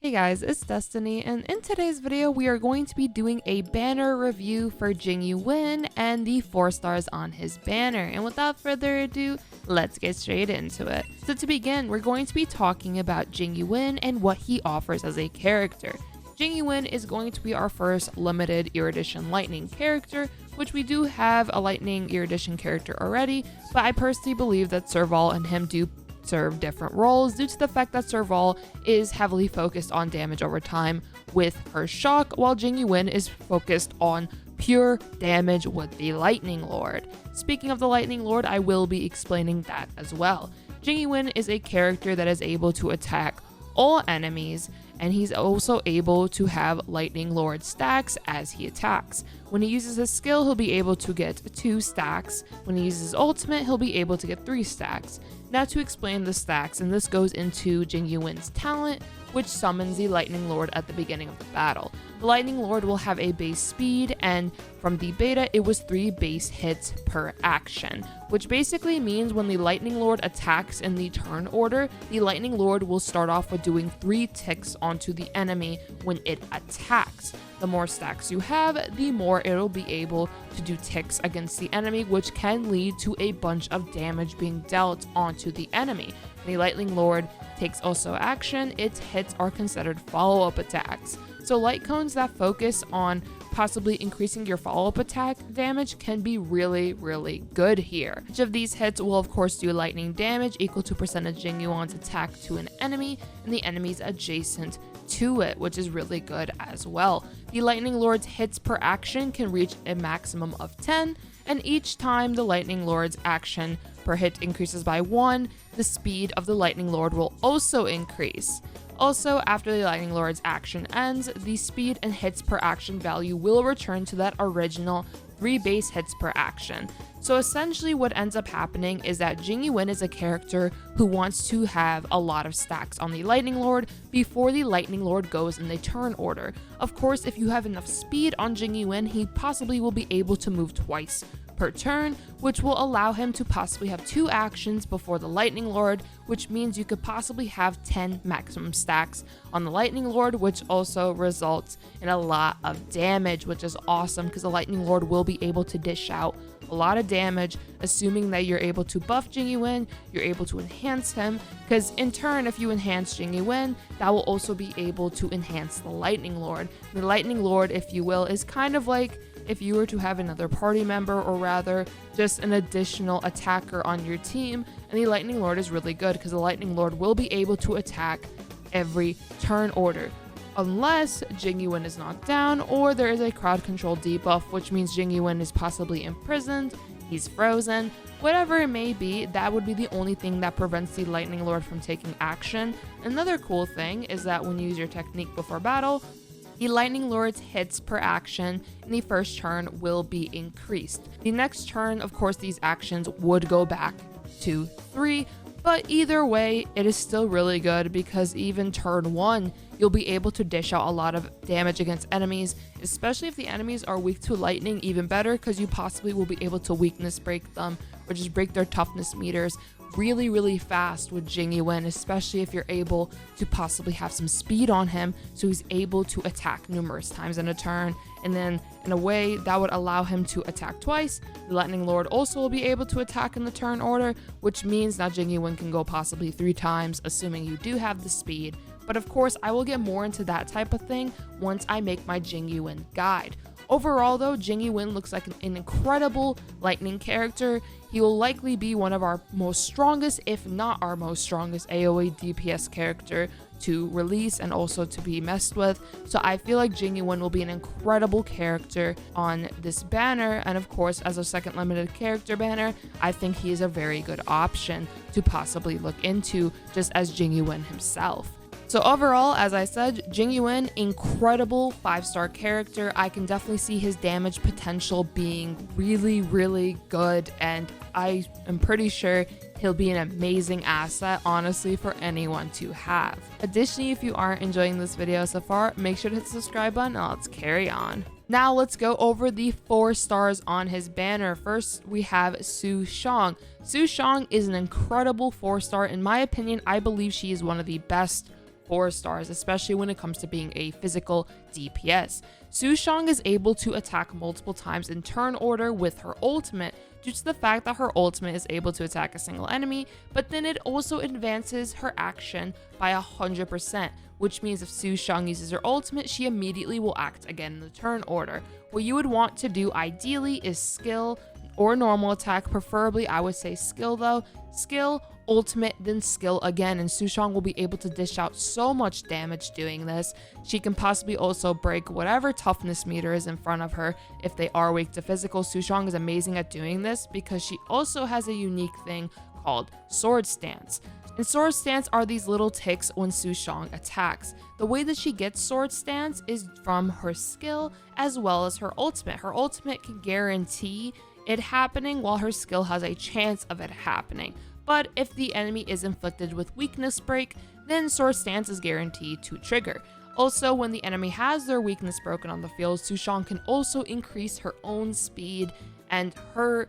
Hey guys, it's Destiny, and in today's video we are going to be doing a banner review for Jing Yuan and the 4 stars on his banner. And without further ado, let's get straight into it. So to begin, we're going to be talking about Jing Yuan and what he offers as a character. Jing Yuan is going to be our first limited Erudition Lightning character, which we do have a Lightning Erudition character already, but I personally believe that Serval and him do serve different roles due to the fact that Serval is heavily focused on damage over time with her shock, while Jing Yuan is focused on pure damage with the Lightning Lord. Speaking of the Lightning Lord, I will be explaining that as well. Jing Yuan is a character that is able to attack all enemies, and he's also able to have Lightning Lord stacks as he attacks. When he uses his skill, he'll be able to get 2 stacks. When he uses his ultimate, he'll be able to get 3 stacks. Now to explain the stacks, and this goes into Jing Yuan's talent, which summons the Lightning Lord at the beginning of the battle. The Lightning Lord will have a base speed, and from the beta, it was 3 base hits per action, which basically means when the Lightning Lord attacks in the turn order, the Lightning Lord will start off with doing 3 ticks onto the enemy when it attacks. The more stacks you have, the more it'll be able to do ticks against the enemy, which can lead to a bunch of damage being dealt onto the enemy. When the Lightning Lord takes also action, its hits are considered follow-up attacks. So light cones that focus on possibly increasing your follow-up attack damage can be really good here. Each of these hits will of course do lightning damage equal to percentage Jing Yuan's attack to an enemy and the enemies adjacent to it, which is really good as well. The Lightning Lord's hits per action can reach a maximum of 10, and each time the Lightning Lord's action per hit increases by 1, the speed of the Lightning Lord will also increase. Also, after the Lightning Lord's action ends, the speed and hits per action value will return to that original 3 base hits per action. So essentially what ends up happening is that Jing Yuan is a character who wants to have a lot of stacks on the Lightning Lord before the Lightning Lord goes in the turn order. Of course, if you have enough speed on Jing Yuan, he possibly will be able to move twice per turn, which will allow him to possibly have 2 actions before the Lightning Lord, which means you could possibly have 10 maximum stacks on the Lightning Lord, which also results in a lot of damage, which is awesome because the Lightning Lord will be able to dish out a lot of damage, assuming that you're able to buff Jing Yuan, you're able to enhance him, because in turn, if you enhance Jing Yuan, that will also be able to enhance the Lightning Lord. The Lightning Lord, if you will, is kind of like if you were to have another party member, or rather just an additional attacker on your team, and the Lightning Lord is really good because the Lightning Lord will be able to attack every turn order, unless Jing Yuan is knocked down or there is a crowd control debuff, which means Jing Yuan is possibly imprisoned, he's frozen, whatever it may be. That would be the only thing that prevents the Lightning Lord from taking action. Another cool thing is that when you use your technique before battle, the Lightning Lord's hits per action in the first turn will be increased. The next turn, of course, these actions would go back to 3, but either way, it is still really good because even turn 1, you'll be able to dish out a lot of damage against enemies, especially if the enemies are weak to lightning. Even better because you possibly will be able to weakness break them, or just break their toughness meters really fast with Jing Yuan, especially if you're able to possibly have some speed on him so he's able to attack numerous times in a turn, and then in a way that would allow him to attack twice. The Lightning Lord also will be able to attack in the turn order, which means now Jing Yuan can go possibly 3 times, assuming you do have the speed. But of course, I will get more into that type of thing once I make my Jing Yuan guide. Overall though, Jing Yuan looks like an incredible lightning character. He will likely be one of our most strongest, if not our most strongest AoE DPS character to release and also to be messed with. So I feel like Jing Yuan will be an incredible character on this banner, and of course as a second limited character banner, I think he is a very good option to possibly look into, just as Jing Yuan himself. So overall, as I said, Jing Yuan, incredible 5-star character. I can definitely see his damage potential being really good, and I am pretty sure he'll be an amazing asset, honestly, for anyone to have. Additionally, if you aren't enjoying this video so far, make sure to hit the subscribe button and let's carry on. Now let's go over the 4 stars on his banner. First, we have Sushang. Sushang is an incredible 4-star. In my opinion, I believe she is one of the best 4 stars, especially when it comes to being a physical DPS. Sushang is able to attack multiple times in turn order with her ultimate due to the fact that her ultimate is able to attack a single enemy, but then it also advances her action by 100%, which means if Sushang uses her ultimate, she immediately will act again in the turn order. What you would want to do ideally is skill or normal attack, preferably I would say skill though. Skill, ultimate, then skill again, and Sushang will be able to dish out so much damage doing this. She can possibly also break whatever toughness meter is in front of her if they are weak to physical. Sushang is amazing at doing this because she also has a unique thing called sword stance. And sword stance are these little ticks when Sushang attacks. The way that she gets sword stance is from her skill as well as her ultimate. Her ultimate can guarantee it happening while her skill has a chance of it happening. But if the enemy is inflicted with weakness break, then sword stance is guaranteed to trigger. Also, when the enemy has their weakness broken on the field, Sushang can also increase her own speed, and her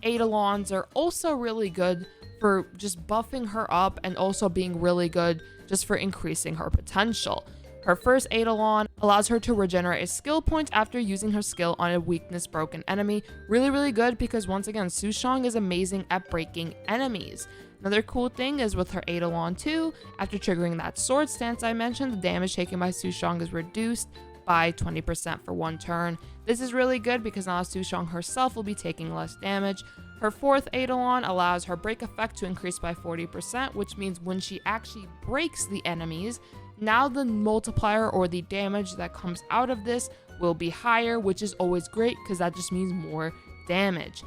Eidolons are also really good for just buffing her up and also being really good just for increasing her potential. Her first Eidolon allows her to regenerate a skill point after using her skill on a weakness broken enemy. Really good because once again, Sushang is amazing at breaking enemies. Another cool thing is with her Eidolon 2, after triggering that sword stance I mentioned, the damage taken by Sushang is reduced by 20% for 1 turn. This is really good because now Sushang herself will be taking less damage. Her 4th Eidolon allows her break effect to increase by 40%, which means when she actually breaks the enemies, now the multiplier or the damage that comes out of this will be higher, which is always great because that just means more damage.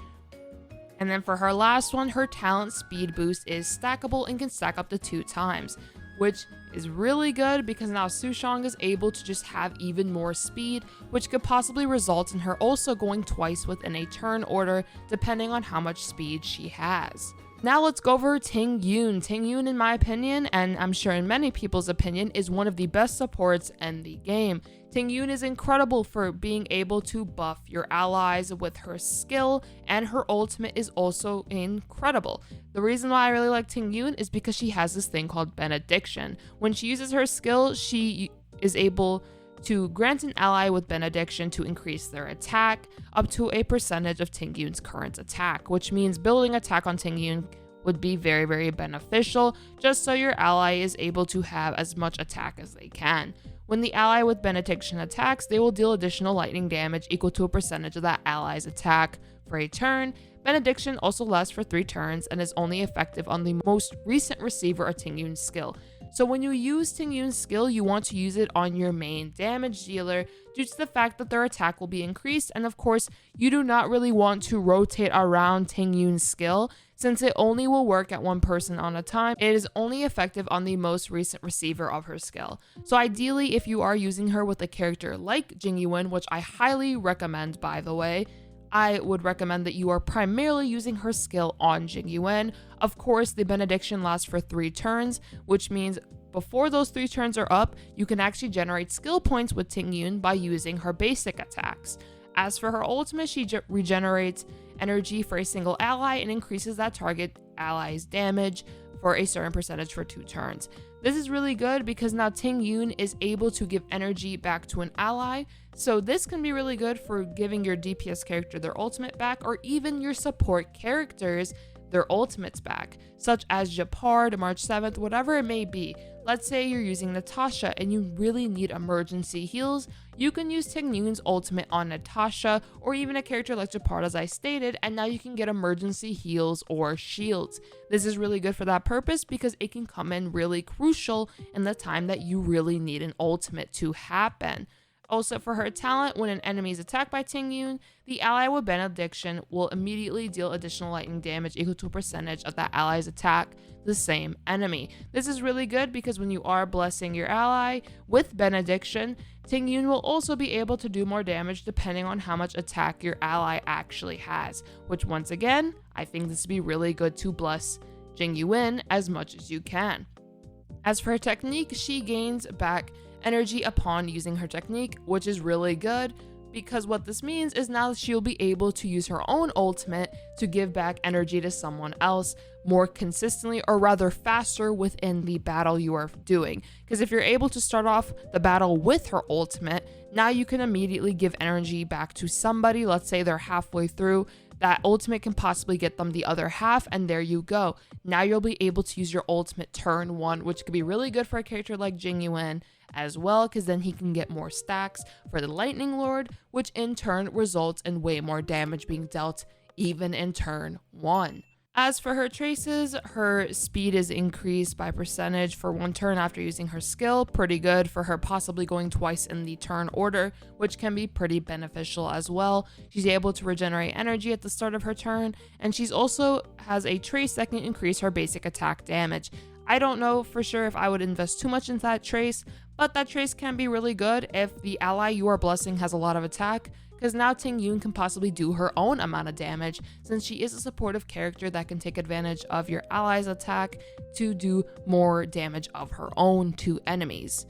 And then for her last one, her talent speed boost is stackable and can stack up to 2 times, which is really good because now Sushang is able to just have even more speed, which could possibly result in her also going twice within a turn order depending on how much speed she has. Now let's go over Tingyun. Tingyun, in my opinion, and I'm sure in many people's opinion, is one of the best supports in the game. Tingyun is incredible for being able to buff your allies with her skill, and her ultimate is also incredible. The reason why I really like Tingyun is because she has this thing called Benediction. When she uses her skill, she is able to grant an ally with Benediction to increase their attack up to a percentage of Tingyun's current attack, which means building attack on Tingyun would be very beneficial, just so your ally is able to have as much attack as they can. When the ally with Benediction attacks, they will deal additional lightning damage equal to a percentage of that ally's attack for a turn. Benediction also lasts for 3 turns and is only effective on the most recent receiver of Tingyun's skill. So when you use Tingyun's skill, you want to use it on your main damage dealer due to the fact that their attack will be increased, and of course, you do not really want to rotate around Tingyun's skill since it only will work at one person on a time. It is only effective on the most recent receiver of her skill. So ideally, if you are using her with a character like JING YUAN, which I highly recommend by the way, I would recommend that you are primarily using her skill on JING YUAN. Of course, the Benediction lasts for 3 turns, which means before those 3 turns are up, you can actually generate skill points with Tingyun by using her basic attacks. As for her ultimate, she regenerates energy for a single ally and increases that target ally's damage for a certain percentage for 2 turns. This is really good because now Tingyun is able to give energy back to an ally, so this can be really good for giving your DPS character their ultimate back, or even your support characters their ultimates back, such as Japard, March 7th, whatever it may be. Let's say you're using Natasha and you really need emergency heals, you can use Tingyun's ultimate on Natasha, or even a character like Japard as I stated, and now you can get emergency heals or shields. This is really good for that purpose because it can come in really crucial in the time that you really need an ultimate to happen. Also for her talent, when an enemy is attacked by Tingyun, the ally with Benediction will immediately deal additional lightning damage equal to a percentage of that ally's attack the same enemy. This is really good because when you are blessing your ally with Benediction, Tingyun will also be able to do more damage depending on how much attack your ally actually has, which once again, I think this would be really good to bless JING YUAN as much as you can. As for her technique, she gains back energy upon using her technique, which is really good because what this means is now she'll be able to use her own ultimate to give back energy to someone else more consistently, or rather faster within the battle you are doing. Because if you're able to start off the battle with her ultimate, now you can immediately give energy back to somebody. Let's say they're halfway through, that ultimate can possibly get them the other half, and there you go. Now you'll be able to use your ultimate turn 1, which could be really good for a character like JING YUAN as well, because then he can get more stacks for the Lightning Lord, which in turn results in way more damage being dealt even in turn 1. As for her traces, her speed is increased by percentage for 1 turn after using her skill. Pretty good for her possibly going twice in the turn order, which can be pretty beneficial as well. She's able to regenerate energy at the start of her turn, and she's also has a trace that can increase her basic attack damage. I don't know for sure if I would invest too much into that trace, but that trace can be really good if the ally you are blessing has a lot of attack, because now Tingyun can possibly do her own amount of damage, since she is a supportive character that can take advantage of your ally's attack to do more damage of her own to enemies.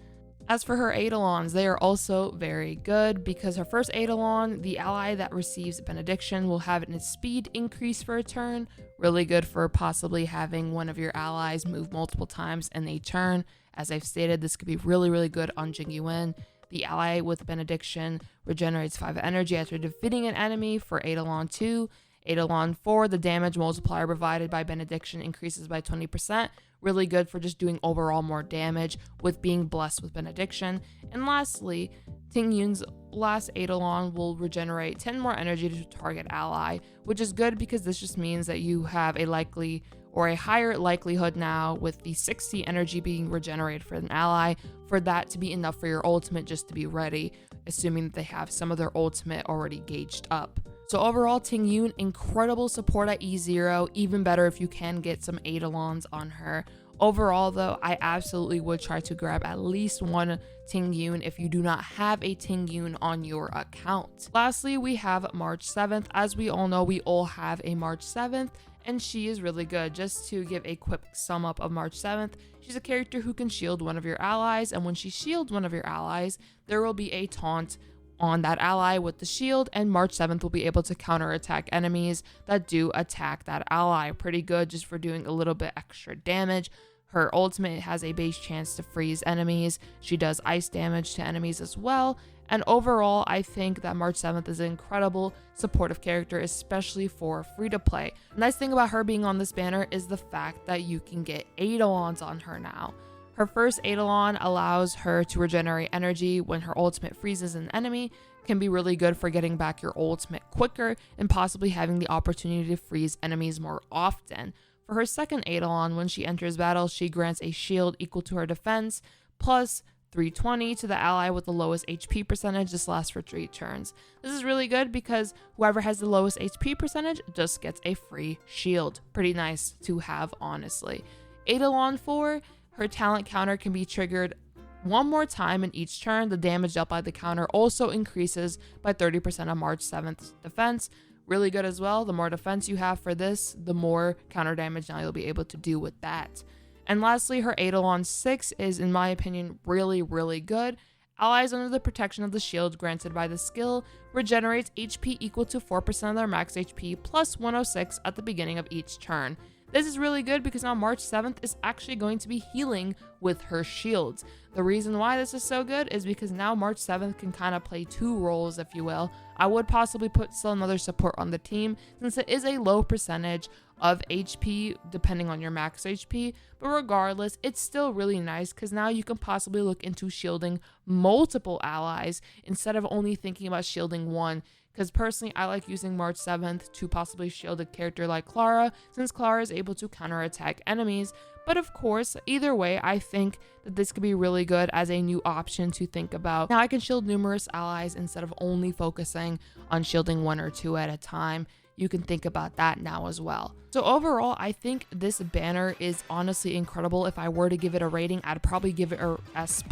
As for her Eidolons, they are also very good, because her first Eidolon, the ally that receives Benediction, will have its speed increase for a turn. Really good for possibly having one of your allies move multiple times in a turn. As I've stated, this could be really good on JING YUAN. The ally with Benediction regenerates 5 energy after defeating an enemy for Eidolon 2. Eidolon 4, the damage multiplier provided by Benediction increases by 20%. Really good for just doing overall more damage with being blessed with Benediction. And lastly, Tingyun's last Eidolon will regenerate 10 more energy to target ally, which is good because this just means that you have a likely or a higher likelihood now with the 60 energy being regenerated for an ally for that to be enough for your ultimate just to be ready, assuming that they have some of their ultimate already gauged up. So overall, Tingyun, incredible support at E0, even better if you can get some Eidolons on her. Overall though, I absolutely would try to grab at least one Tingyun if you do not have a Tingyun on your account. Lastly, we have March 7th. As we all know, we all have a March 7th, and she is really good. Just to give a quick sum up of March 7th, she's a character who can shield one of your allies, and when she shields one of your allies, there will be a taunt on that ally with the shield, and March 7th will be able to counterattack enemies that do attack that ally. Pretty good just for doing a little bit extra damage. Her ultimate has a base chance to freeze enemies. She does ice damage to enemies as well. And overall, I think that March 7th is an incredible supportive character, especially for free-to-play. The nice thing about her being on this banner is the fact that you can get Eidolons on her now. Her first Eidolon allows her to regenerate energy when her ultimate freezes an enemy, can be really good for getting back your ultimate quicker and possibly having the opportunity to freeze enemies more often. For her second Eidolon, when she enters battle, she grants a shield equal to her defense, plus 320 to the ally with the lowest HP percentage. This lasts for 3 turns. This is really good because whoever has the lowest HP percentage just gets a free shield. Pretty nice to have, honestly. Eidolon 4, her talent counter can be triggered one more time in each turn. The damage dealt by the counter also increases by 30% on March 7th's defense. Really good as well. The more defense you have for this, the more counter damage now you'll be able to do with that. And lastly, her Eidolon 6 is, in my opinion, really good. Allies under the protection of the shield granted by the skill regenerates HP equal to 4% of their max HP plus 106 at the beginning of each turn. This is really good because now March 7th is actually going to be healing with her shields. The reason why this is so good is because now March 7th can kind of play 2 roles, if you will. I would possibly put still another support on the team since it is a low percentage of HP depending on your max HP, but regardless, it's still really nice because now you can possibly look into shielding multiple allies instead of only thinking about shielding one. Because personally, I like using March 7th to possibly shield a character like Clara, since Clara is able to counterattack enemies. But of course, either way, I think that this could be really good as a new option to think about. Now I can shield numerous allies instead of only focusing on shielding 1 or 2 at a time. You can think about that now as well. So overall, I think this banner is honestly incredible. If I were to give it a rating, I'd probably give it a S+.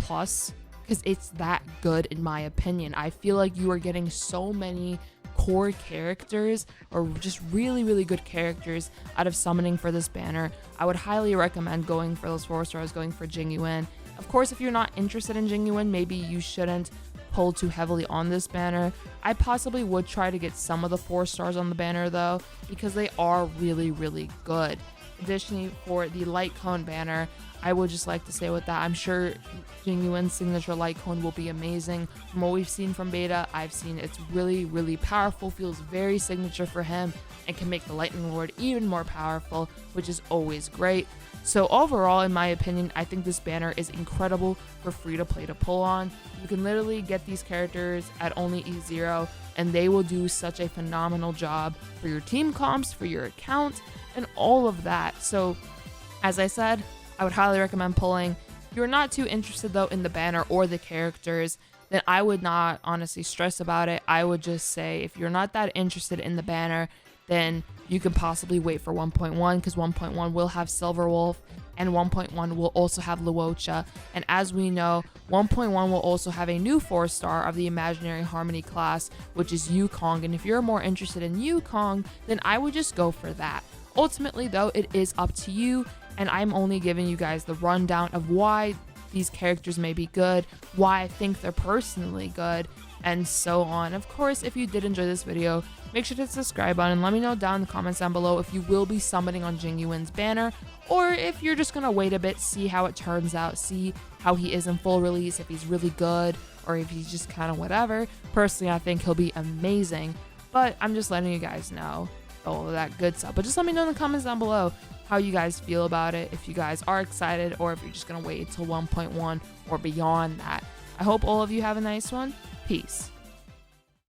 Because it's that good in my opinion. I feel like you are getting so many core characters or just really good characters out of summoning for this banner. I would highly recommend going for those 4 stars, going for JING YUAN. Of course, if you're not interested in JING YUAN, maybe you shouldn't pull too heavily on this banner. I possibly would try to get some of the 4 stars on the banner though, because they are really, really good. Additionally, for the light cone banner, I would just like to say with that, I'm sure Jing Yuan's signature light cone will be amazing. From what we've seen from beta, I've seen it's really, really powerful, feels very signature for him, and can make the Lightning Lord even more powerful, which is always great. So overall, in my opinion, I think this banner is incredible for free-to-play to pull on. You can literally get these characters at only E0, and they will do such a phenomenal job for your team comps, for your account, and all of that. So as I said, I would highly recommend pulling. If you're not too interested though in the banner or the characters, then I would not honestly stress about it. I would just say if you're not that interested in the banner, then you can possibly wait for 1.1, because 1.1 will have Silver Wolf and 1.1 will also have Luocha. And as we know, 1.1 will also have a new 4-star of the Imaginary Harmony class, which is Yukong. And if you're more interested in Yukong, then I would just go for that. Ultimately though, it is up to you, and I'm only giving you guys the rundown of why these characters may be good, why I think they're personally good, and so on. Of course, if you did enjoy this video, make sure to hit the subscribe button and let me know down in the comments down below if you will be summoning on Jing Yuan's banner, or if you're just gonna wait a bit, see how it turns out, see how he is in full release, if he's really good, or if he's just kind of whatever. Personally, I think he'll be amazing, but I'm just letting you guys know all of that good stuff. But just let me know in the comments down below how you guys feel about it, if you guys are excited, or if you're just gonna wait until 1.1 or beyond that. I hope all of you have a nice one. Peace.